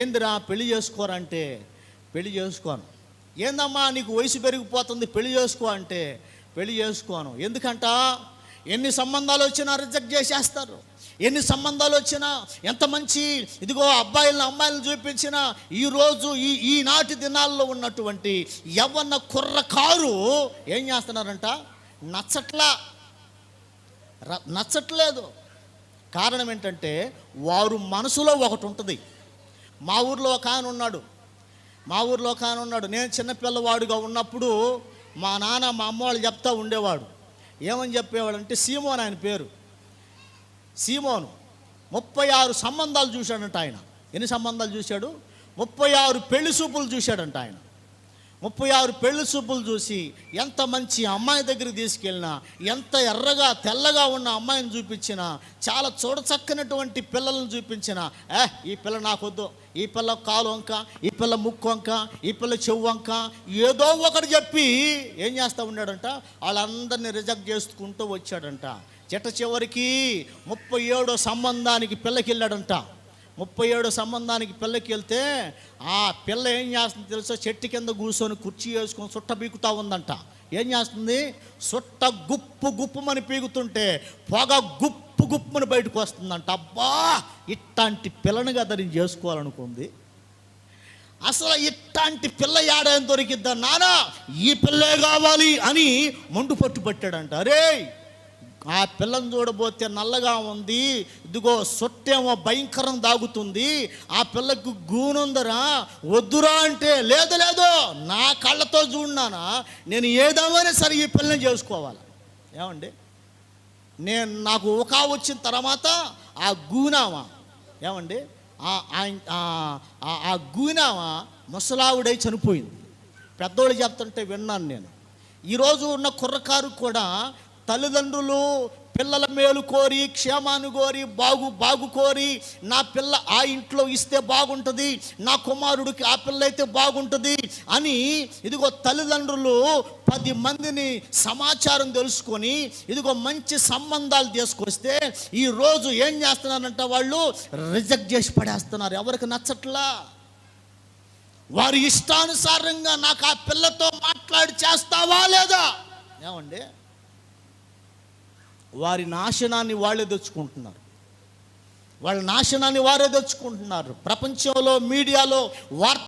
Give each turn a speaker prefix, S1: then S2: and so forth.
S1: ఏందిరా పెళ్లి చేసుకోరంటే పెళ్లి చేసుకోను. ఏందమ్మా నీకు వయసు పెరిగిపోతుంది పెళ్లి చేసుకో అంటే పెళ్లి చేసుకోను. ఎందుకంట ఎన్ని సంబంధాలు వచ్చినా రిజెక్ట్ చేసేస్తారు. ఎన్ని సంబంధాలు వచ్చినా ఎంత మంచి ఇదిగో అబ్బాయిలను అమ్మాయిలను చూపించినా ఈరోజు ఈనాటి దినాల్లో ఉన్నటువంటి యవ్వన కుర్రకారు ఏం చేస్తున్నారంట, నచ్చట్లేదు. కారణం ఏంటంటే వారు మనసులో ఒకటి ఉంటుంది. మా ఊర్లో ఒక ఆయన ఉన్నాడు. నేను చిన్నపిల్లవాడుగా ఉన్నప్పుడు మా నాన్న మా అమ్మ వాళ్ళు చెప్తా ఉండేవాడు. ఏమని చెప్పేవాడు అంటే, సీమోన్ ఆయన పేరు. సీమోను 36 సంబంధాలు చూశాడంట ఆయన. ఎన్ని సంబంధాలు చూశాడు? 36 పెళ్లి చూపులు చూశాడంట ఆయన. 36 పెళ్లి చూపులు చూసి ఎంత మంచి అమ్మాయి దగ్గరికి తీసుకెళ్ళినా, ఎంత ఎర్రగా తెల్లగా ఉన్న అమ్మాయిని చూపించినా, చాలా చూడచక్కనటువంటి పిల్లలను చూపించినా, ఈ పిల్ల నాకొద్దు, ఈ పిల్ల కాలు వంక, ఈ పిల్ల ముక్కు వంక, ఈ పిల్ల చెవు వంక, ఏదో ఒకటి చెప్పి ఏం చేస్తూ ఉన్నాడంట, వాళ్ళందరినీ రిజెక్ట్ చేసుకుంటూ వచ్చాడంట. చివరికి 37వ సంబంధానికి పిల్లకి వెళ్ళాడంట. 37వ సంబంధానికి పిల్లకి వెళ్తే ఆ పిల్ల ఏం చేస్తుంది తెలుసా, చెట్టు కింద కూర్చొని కుర్చీ వేసుకొని సుట్ట పీకుతూ ఉందంట. ఏం చేస్తుంది, సుట్ట గుప్పుమని పీకుతుంటే పొగ గుప్పుమని బయటకు వస్తుందంట. అబ్బా, ఇట్లాంటి పిల్లని కదా నేను చేసుకోవాలనుకుంది. అసలు ఇట్లాంటి పిల్ల ఏడాది దొరికిద్దా నానా, ఈ పిల్లే కావాలి అని మండు పట్టాడంట. అరే, ఆ పిల్లని చూడబోతే నల్లగా ఉంది, ఇదిగో సొట్టేమో భయంకరం దాగుతుంది, ఆ పిల్లకు గూనుందరా, వద్దురా అంటే లేదు నా కళ్ళతో చూడన్నానా, నేను ఏదేమైనా సరే ఈ పిల్లని చేసుకోవాలి. ఏమండి, నాకు ఒక వచ్చిన తర్వాత ఆ గూనామా ఏమండి ఆ గూనామా ముసలావుడై చనిపోయింది. పెద్దోళ్ళు చెప్తుంటే విన్నాను నేను. ఈరోజు ఉన్న కుర్రకారు కూడా తల్లిదండ్రులు పిల్లల మేలు కోరి, క్షేమాన్ని కోరి, బాగు కోరి, నా పిల్ల ఆ ఇంట్లో ఇస్తే బాగుంటుంది, నా కుమారుడికి ఆ పిల్ల అయితే బాగుంటుంది అని ఇదిగో తల్లిదండ్రులు 10 మందిని సమాచారం తెలుసుకొని ఇదిగో మంచి సంబంధాలు తీసుకొస్తే ఈరోజు ఏం చేస్తున్నారంట, వాళ్ళు రిజెక్ట్ చేసి పడేస్తున్నారు. ఎవరికి నచ్చట్లా, వారి ఇష్టానుసారంగా నాకు ఆ పిల్లతో మాట్లాడి చేస్తావా లేదా. ఏమండి, వారి నాశనాన్ని వాళ్ళే తెచ్చుకుంటున్నారు. వాళ్ళ నాశనాన్ని వారే తెచ్చుకుంటున్నారు. ప్రపంచంలో మీడియాలో వార్త